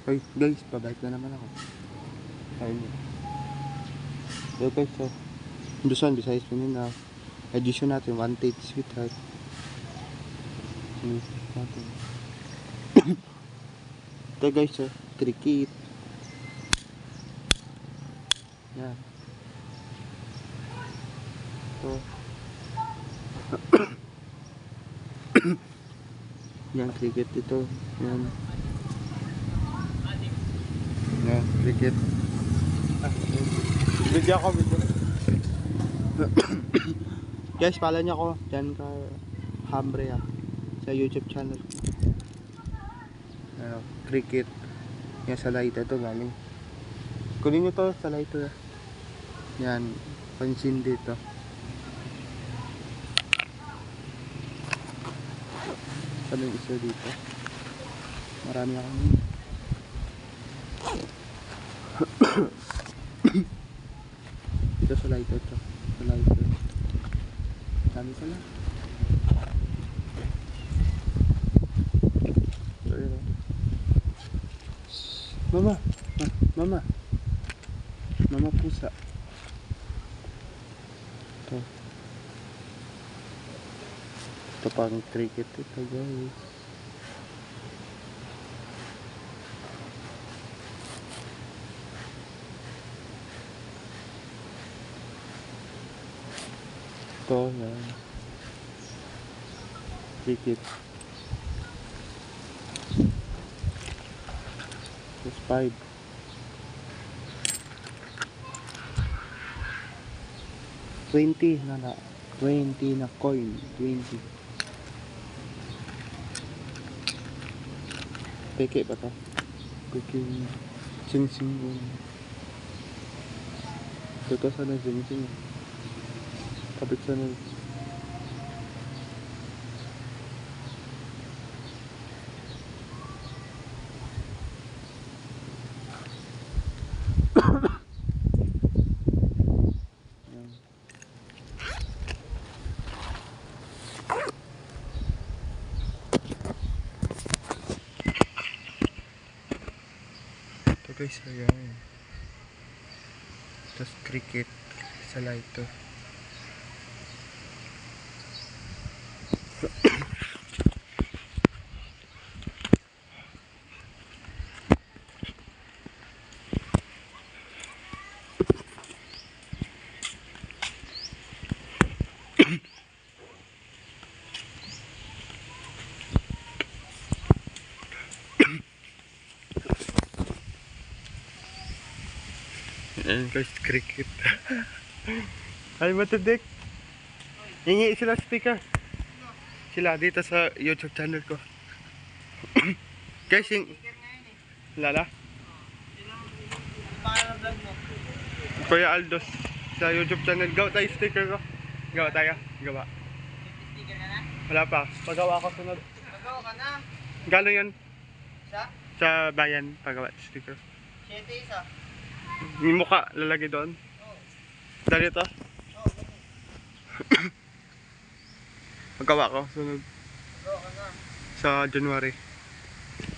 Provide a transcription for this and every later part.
Hoy guys, pabalik na naman ako. Ayun yun. So guys, so Luzon, Visayas, Mindanao. Edition natin, One Take Sweetheart. Natin. Ito guys, so cricket. Yan. Ito. Yan, cricket ito. Yan. Yan, cricket. Video ako, video. Guys, follow nyo ako dyan ka Hambre sa YouTube channel. Cricket. Yan, sa light ito galing. Kunin nyo to sa light ito. Yan, pansin dito. Saan yung isa dito? Marami akong dito sa light ito. Sa light ito. Dami pala. Mama, mama. Mama pusa. Ito. Ito pang cricket ito guys. Ito yan. Cricket. Plus 5. $20 na 20 na coin. 20. Peke ba ito? Peke sing-sing. Ito sana sing-sing. Kapit sana. Guys, ayan. Tapos cricket sa light to. Ayan guys, cricket. Ay matudik. Hingi sila speaker. Sila dito sa YouTube channel ko. Guys, yung lala. Kuya Aldos sa YouTube channel. Gawa tayo sticker ko. Gawa tayo. Gawa. Sticker ka na? Wala pa. Pagawa ko sunod. Pagawa ka na? Gano'n yan? Sa? Sa bayan. Pagawa sticker. 7 isa. Yung mukha lalagay doon. Dali ito. Pagawa ko sunod. Pagawa ka na. Sa January.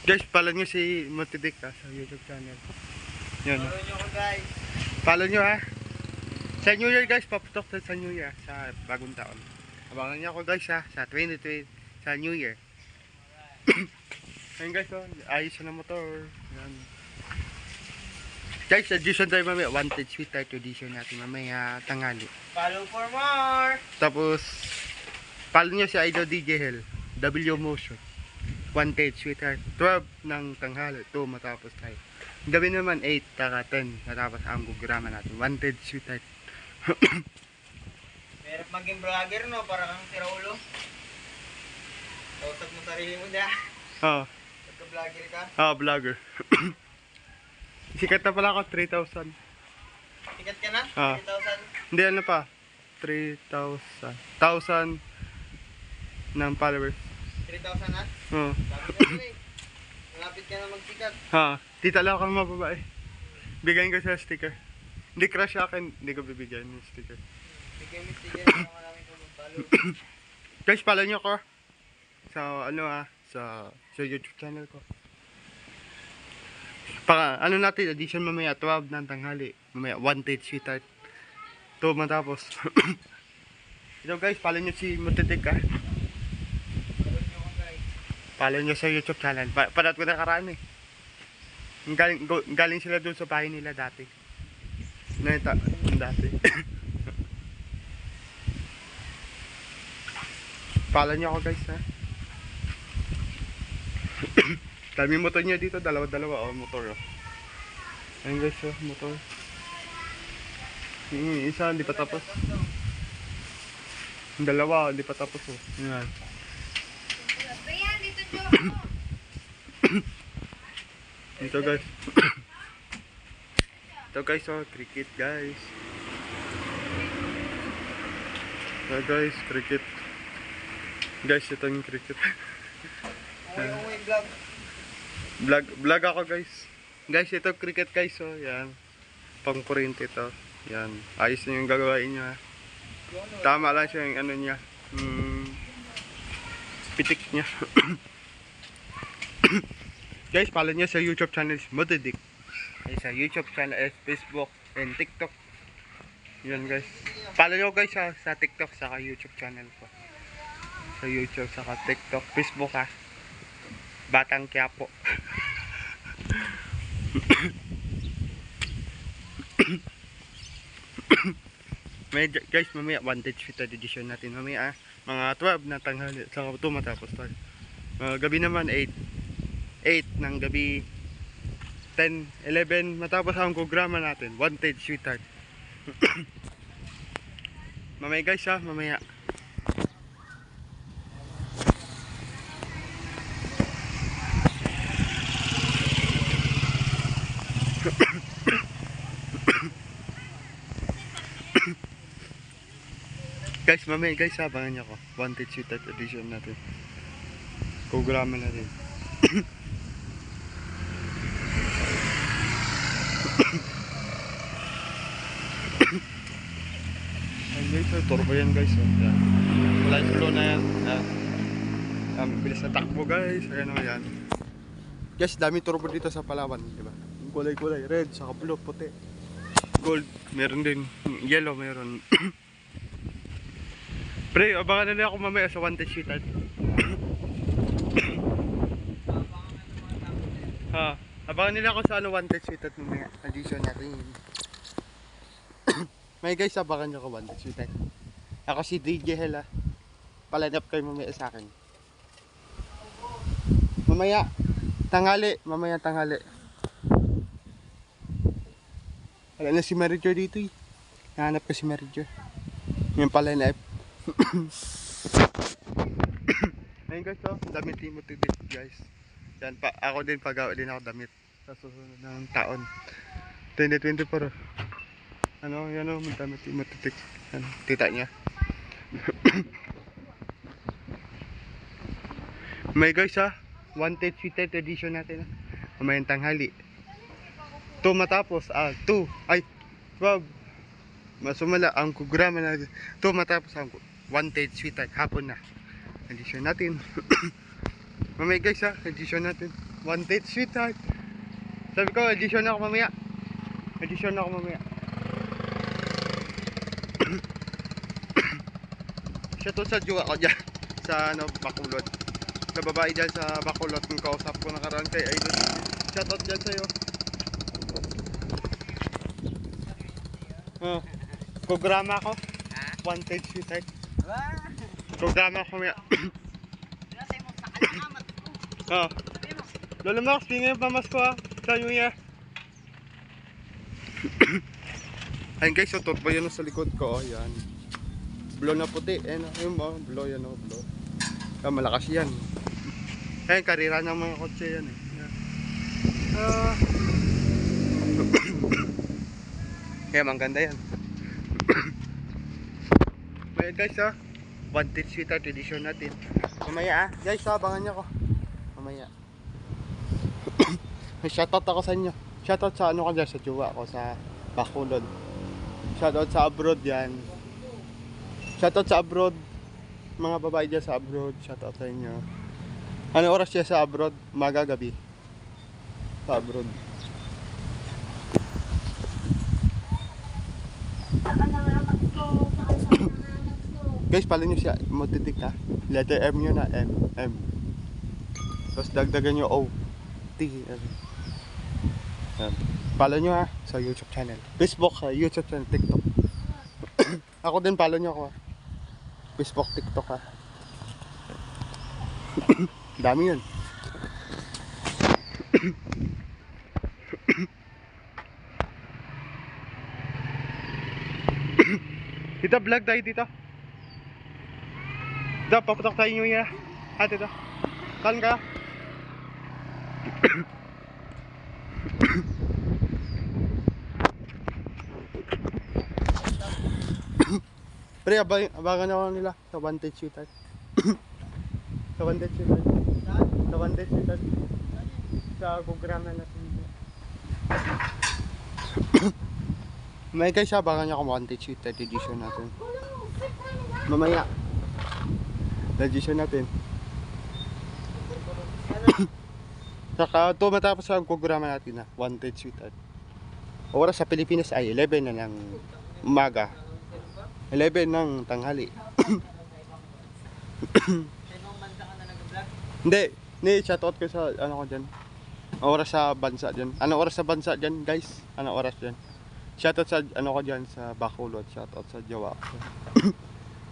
Guys, follow nyo si Motidik sa YouTube channel. Yan. Follow nyo ko guys. Follow nyo ha. Sa New Year guys, paputok sa New Year. Sa bagong taon. Abangan nyo ako guys ha. Sa 2020. Sa New Year. Ayun guys, ayos na motor. Yan. Guys, edition tayo mamaya. Wanted Sweetheart edition natin mamaya tanghali. Follow for more. Tapos, follow nyo si Idol DJ Hell. W Motion. Wanted Sweetheart. 12 ng tanghali. 2 matapos tayo. Gabi naman 8 taka 10. Matapos ang programa natin. Wanted Sweetheart. Merap maging vlogger no. Para kang si Raulo. Tausap mo sarili mo na. Oo. Pagka-vlogger ka. Vlogger. Sikat na pala ako, 3,000. Sikat ka na? Ah. 3,000. Hindi, ano pa? 3,000. 1,000 ng followers. 3,000 na? Oo. Sabi ka na eh. Malapit ka na magsikat. Tita lang ako mababae. Bigyan ko siya sticker. Hindi crush sa akin, hindi ko bibigyan yung sticker. Bigyan mo sticker na marami kong mag-follow. Guys, follow nyo ko. Sa ano sa YouTube channel ko. Ano natin, edition mamaya 12 ng tanghali. Mamaya 1 sweetheart. To matapos. Ito guys, follow nyo si Mutitik ah. Follow nyo sa YouTube channel. Padat ko na karami. Galing sila doon sa bahay nila dati. Neta, dati. Follow nyo ako guys ha. Dami motor nyo dito, dalawa-dalawa oh, motor oh. Ayun guys oh, motor. Yung isa hindi pa tapos. Yung dalawa hindi pa tapos oh. Yan. Ito guys. Ito guys oh, cricket guys. Ito guys, cricket. Guys, ito yung cricket. Uwi vlog. Vlog ako guys. Guys, ito cricket guys oh, yan. Pang kuryente ito. Yan. Ayos na yung gagawain niya. Tama lang siya yung ano niya. Pitik niya. Guys, follow niyo sa YouTube channel Mutitik. Sa YouTube channel, Facebook, and TikTok. Yan guys. Follow niyo guys sa TikTok, saka YouTube channel ko. Sa YouTube, saka TikTok, Facebook ha. Batang Quiapo. Guys, mamaya 1 sweetheart edition natin. Mamaya mga 12 na tanghali. Saka ito matapos tayo. Gabi naman 8 ng gabi. 10, 11 matapos ang programa natin. 1 sweetheart. Mamaya guys ha, mamaya. Guys, mamaya guys, abangan niyo ako. 1 sweetheart edition natin. Programa natin. Ayan guys, turbo yan guys. Yan. Wala yung flow na yan. Yan. Bilis na takbo guys. Ayan o yan. Guys, dami turbo dito sa Palawan. Diba? Kulay-kulay. Red, saka blue, puti. Gold. Meron din. Yellow meron. Pre, abangan na nila ako mamaya sa 1 sweetheart. Ha, abangan nila ako sa 1 sweetheart mamaya. Edition natin. May guys, abangan nyo ko 1 sweetheart. Ako si DJ Hel ha. Palinap kayo mamaya sa akin. Mamaya, tanghali. Mamaya tanghali. Wala na si Marijo dito eh. Nahanap ko si Marijo. Yung palinap. Ayun guys, oh, damit ni Mutitik guys. Yan pa, ako din pagawa din ako damit sa susunod ng taon 2024. Ano, yan o, damit ni Mutitik. Ano, tita niya. May guys ha, 1 sweetheart edition natin ha. Mamayang tanghali. 2 matapos, 2, ay, 12. Masumala ang programa natin. 2 matapos ang 1 sweetheart, hapon na. Edition natin. Mamaya guys ha, edition natin. 1 sweetheart. Sabi ko, edition ako mamaya. Edition ako mamaya. Siya to sa jowa ko dyan. Sa ano, Bacolod. Sa babae dyan sa Bacolod. Kung kausap ko nakaraan kay Idol. Shoutout dyan sa'yo. Programa ko. 1 sweetheart. Programa ko mamaya. Lolo Max, pingin pa mas ko ha. Sayo niya. Ayun guys, so turbo yun sa likod ko. Ayan. Blow na puti. Ayan o, blow yan o, blow. Kaya malakas yan. Ayan, karira ng mga kotse yan eh. Kaya mangganda yan. Ayan guys ha. 1 sweetheart edition natin. Mamaya guys, abangan nyo ko. Mamaya. Shoutout ako sa inyo. Shoutout sa ano ko dyan, sa jowa ko, sa Bacolod. Shoutout sa abroad yan. Shoutout sa abroad. Mga babae dyan sa abroad. Shoutout sa inyo. Ano oras siya sa abroad? Umaga, gabi. Sa abroad. Guys, follow nyo siya. Motitik ha. Letter M yun na. M. Tapos dagdagan nyo O. T. M. Follow nyo ha. Sa YouTube channel. Facebook ha. YouTube channel. TikTok. Ako din, follow nyo ako ha. Facebook, TikTok ha. Dami yun. Tita, vlog tayo dito. Tita, papatok tayo nyo yan. Ha, tita. Saan ka? Pre, abangan ako nila sa Wanted Sweetheart. Sa Wanted Sweetheart. Sa Wanted Sweetheart. Sa programa natin. May guys, abangan nyo ako Wanted Sweetheart edition natin. Mamaya. Edition natin. Saka ito matapos ang programa natin na Wanted Sweetheart. Oras sa Pilipinas ay 11 na ng umaga. 11 ng tanghali. Hindi, shoutout ko sa ano ko dyan. Oras sa bansa dyan. Ano oras sa bansa dyan guys? Ano oras dyan? Shoutout sa ano ko dyan sa Bacolod. Shoutout sa Jawa.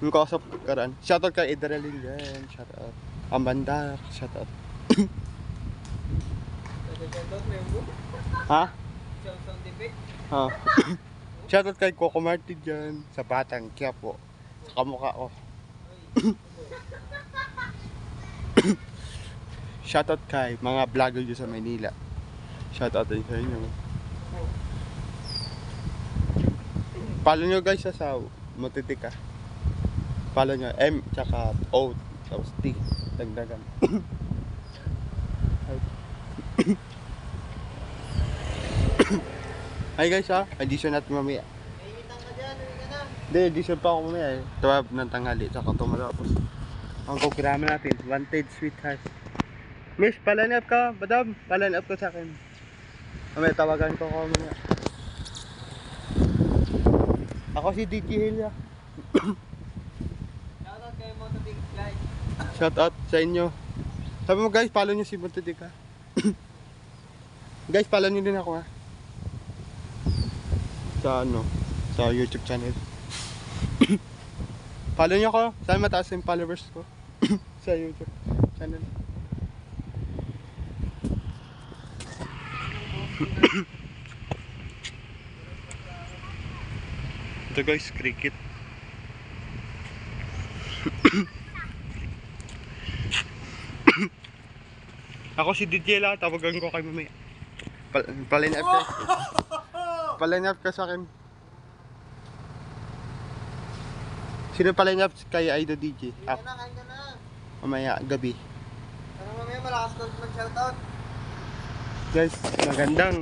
Yung kausap karan. Shoutout kay Idralin dyan. Shoutout. Amanda. Shoutout. Ha? Ha? Shoutout kay Coco Martin dyan. Sa Batang Quiapo. Sa kamukha ko. Shoutout kay mga vlogger dyan sa Manila. Shoutout din sa inyo. Follow nyo guys sa Motitik ha. Follow nyo M tsaka O tapos T. Dagdagan. Hi guys ha. Edition natin mamaya. Naiitang ka dyan, uwi ka na. Hindi, edition pa ako mamaya eh. 12 ng tanghali tsaka tumatapos. Ang programa natin, Wanted Sweetheart. Miss, palan up ka, madam. Palan up ka sa akin. Mamaya tawagan ko mamaya. Ako si DJ Helia. Shoutout kay Mototik guys. Shout out sa inyo. Sabi mo guys, follow nyo si Mototik ha. Guys, follow nyo din ako ha. Sa ano, sa YouTube channel. Follow nyo ako. Sana mataas yung followers ko. Sa YouTube channel. Ito guys, cricket. Ako si DJ lang, tawagan ko kay mamaya. Paline up ka. Paline up ka sa akin. Sino paline up kay Aido DJ? Uwi ka na, kain ka na. Mamaya, gabi. Ano mamaya malakas ka mag-shoutout. Guys, magandang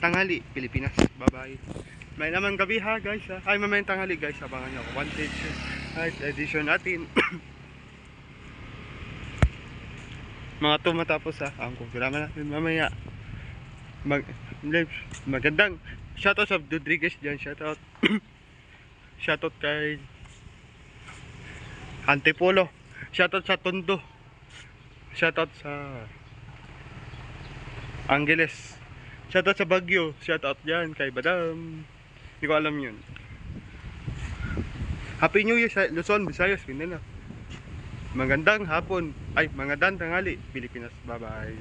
tanghali, Pilipinas. Bye-bye. May naman gabi ha guys ha. Ay, mamayang tanghali guys. Abangan nyo ako. Wanted edition natin. Mga to matapos ha. Ang programa natin mamaya. Magandang shoutout sa Rodriguez dyan. Shoutout. Shoutout kay Antipolo. Shoutout sa Tondo. Shoutout sa Angeles. Shoutout sa Baguio. Shoutout dyan kay Badam. Hindi ko alam yun. Happy New Year sa Luzon, Visayas, Mindanao. Magandang hapon. Ay, magandang tanghali, Pilipinas. Bye-bye.